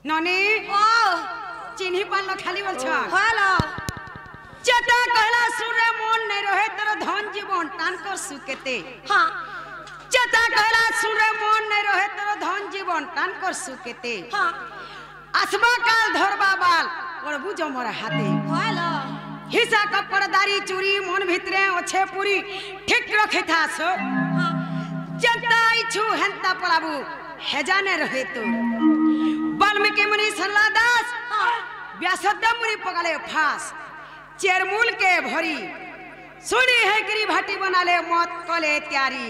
ननी ओ चिन्ही पाल खाली बोल छ हेलो चटा कहला सुरे मन नहीं रहे तर धन जीवन टान कर सुकेते हां चटा कहला सुरे मन नहीं रहे तर धन जीवन टान कर सुकेते हां आसमा काल धरबा बाल प्रभु जो मोर हाथे हेलो हिसा कपड़दारी चूरी मन भितरे अच्छे पूरी ठीक रखे था सो हां जनता इछु हंता प्रभु हेजाने रहे तो वाल्मीकि मुनि सरला दास व्यासदेव मुनि पगले फास चेरमूल के भरी सुनी है करी भाटी बना ले मौत कले त्यारी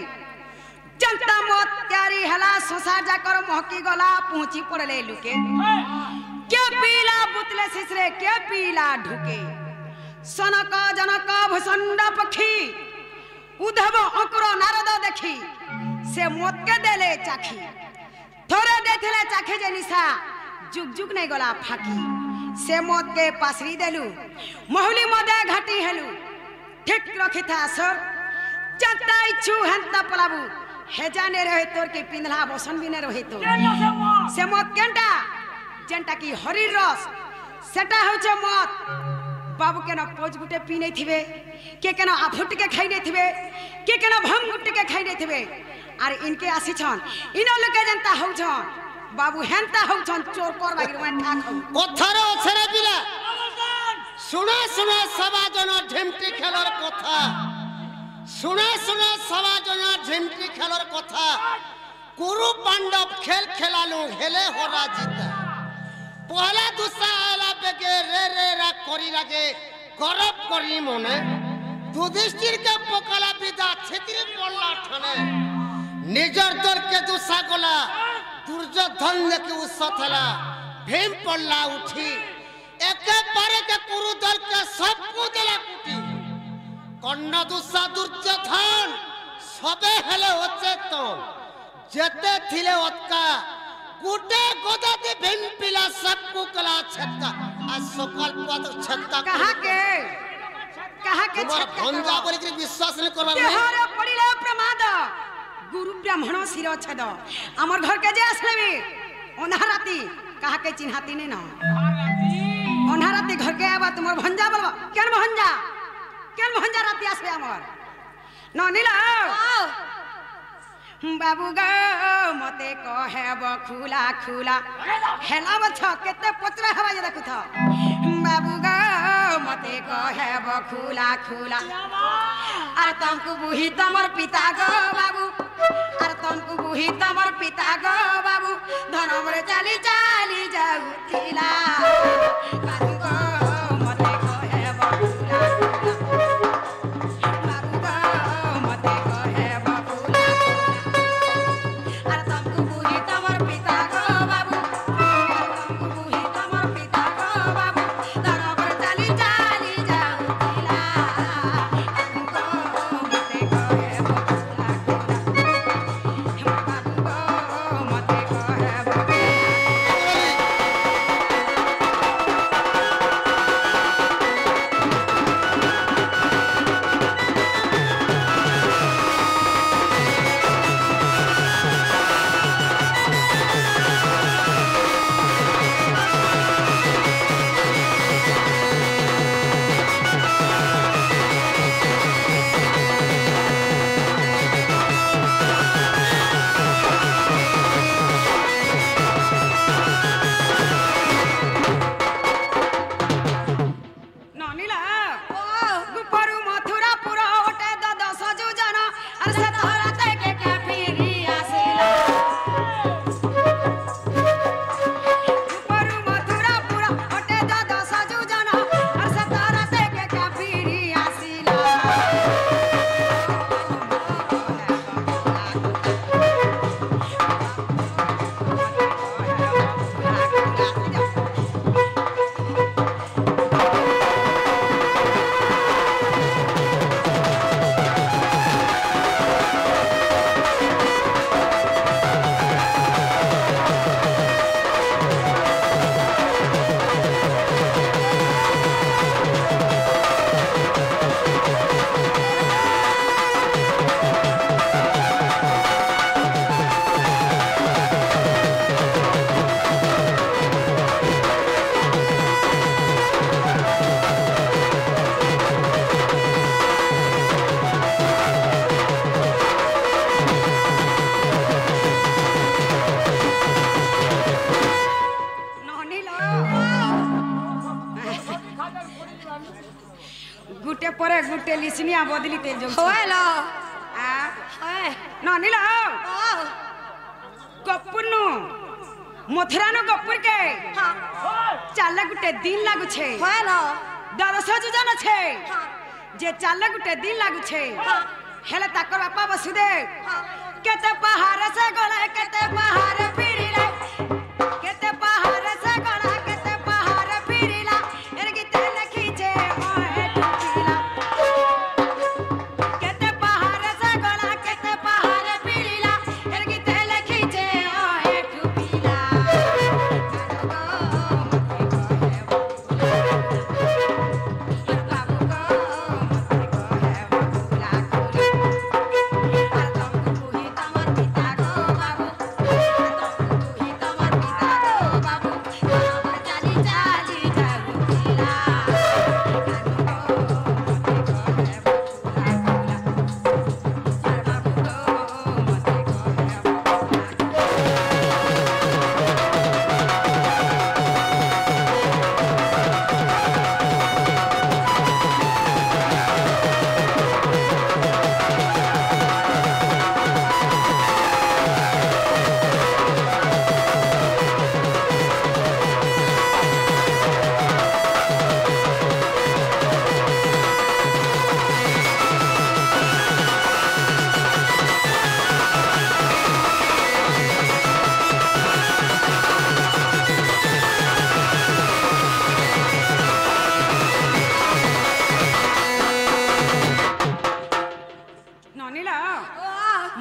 जनता मौत त्यारी हला संसार जाकर महकी गला पहुंची पड़ले लुके क्या पीला बुतले सिसरे क्या पीला ढुके सनक जनक भुसंड पक्षी उद्धव अंकुर नारद देखी से मौत के देले चाखी थोड़े देथिले चाखे जे निशा जुग जुग नहीं गला फाकी से मौत के पासरी देलु महुली मदे घाटी हेलु ठीक रखी था सर जनता इच्छु हंता पलाबू हेजाने रहे तोर के पिंधला बसन भी ने रहे तो से मौत केंटा जेंटा की हरिर रस सेटा होचे मौत बाबू के न पोज गुटे पी नहीं थिबे के न आफुट के खाई नहीं थिबे के न भंग गुटे के खाई नहीं थिबे आर इनके आसी छन इनो लोके जनता हौ छन बाबू हेंता हौ छन चोर कर बागिर में ठाक हौ कथार अछरे पिला सुना सुना सवा जन ढिमटी खेलर कथा सुना सुना सवा जन ढिमटी खेलर कथा कुरु पांडव खेल खेलालु हेले होरा जीता पहला दूसरा आला बेगे रे रे रा करी लागे गरब करी मने युधिष्ठिर के पकला विदा छितरी पड़ला ठने निजर दल के दूसरा गोला दुर्योधन के उसथला भीम पड़ला उठी एके बारे के कुरु दल के सब को देला कुटी कन्न दूसरा दुर्योधन सबे हेले होचे तो जेते थिले ओतका गुटे गोदाती भीम पिला सब को कला छक्का आ सकल पद छक्का कहां के तुम्हारा भंजा बोली के विश्वास नहीं करबा तेहरे पड़िले प्रमाद गुरु ब्राह्मण सिर छद हमर घर के जे असलेबी ओनहराती कहा के चिन्हाती ने न ओनहराती घर के आबा तुमर भंजा बोलबा केन भंजा राती आसे हमर न नीला बाबू गो मते कहेब खुला खुला हेला बछ केते पत्र हवा जे देखु था बाबू गो मते कहेब खुला खुला अरे तुमको बुही तमर पिता गो बाबू अरे तुमको बुही तमर पिता गो बाबू धनमरे चाली चाली जाऊ थिला बाबू गो मते कहेब खुला बाबू गो मते कहेब खुला अरे तुमको बुही तमर पिता गो बाबू तुमको बुही तमर पिता गो बाबू धनमरे चाली चाली जाऊ थिला बाबू गो मते कहेब खुला खुला बाबू गो मते कहेब गुटे परे गुटे लिसनिया बदली ते जो होएलो आ होए ननिला ओ गपुनु मथुरानो गपुर के हां चाले गुटे दिन लागु छे होएलो दादस जुजन छे हां जे चाले गुटे दिन लागु छे हां हेले ताकर बापा वसुदेव हां केते पहाड़ से गला केते पहाड़ फिरिला केते पहाड़ से गला केते पहाड़ फिरिला एर गीते लखी छे ओए टुकिला केते पहाड़ से गला केते पहाड़ फिरिला एर गीते लखी छे ओए टुकिला बाबू को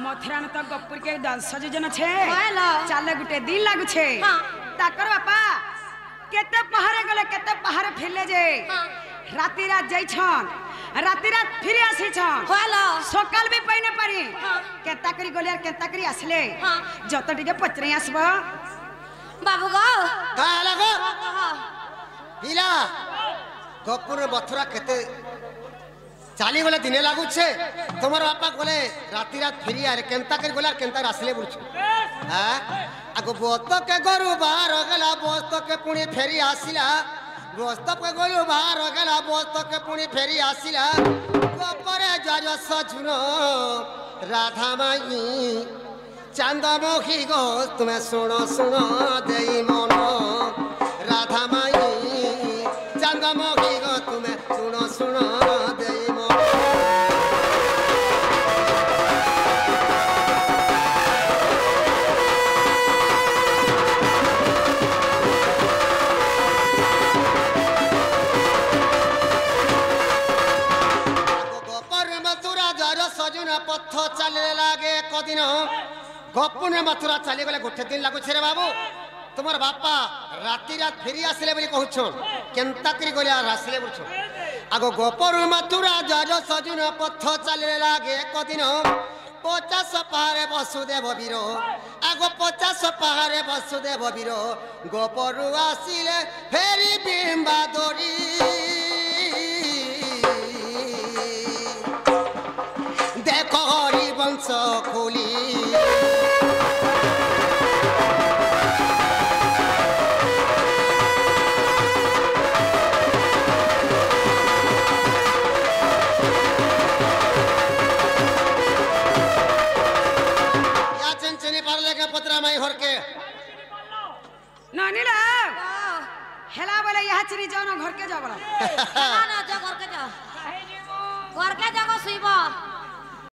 मथुरान तो गपुर के 10 जन छे होएलो चाले गुटे दिन लागु छे हां ताकर बापा केते पहाड़े गले केते पहाड़े फिरले जे हां राती रात जाई छन राती रात फिर आसी छन होएलो सकाल भी पइने पारी हां केता करी गले और केता करी आसले हां जत टिके पचरे आसबो बाबू गो ता लगो कह पिला गपुर मथुरा केते चाली गले दिने लागु छे तमर बापा गले राती रात फेरी आरे केनता कर गला केनता आसले बुलछु हां आगो बोत के गरु बाहर गला बोत के पुणी फेरी आसिला बोत के गरु बाहर गला बोत के पुणी फेरी आसिला गपरे जाज सजुन राधा माई चांदमुखी गो तुम्हें सुनो सुनो देई मन राधा माई चांदमुखी गो तुम्हें सुनो सुनो देई मन गोपर मथुरा जर सजुना पथ चले लागे कदिन गपुने मथुरा चली गले गोटे दिन लागु छे रे बाबू तुमर बापा राती रात फेरी आसले बोली कहछन केनता करी गले आसले बुलछन आगो गोपर मथुरा जर सजुना पथ चले लागे कदिन 50 पहाड़े वसुदेव वीर आगो 50 पहाड़े वसुदेव वीर गोपर आसिले फेरी बिंबा दरी देखो हरि वंश खोली या चंचनी पारले के पत्रा माई हर के नानीला हेला बोले यहाँ चली जाओ ना घर के जाओ बोला ना जा घर के जाओ सुइबा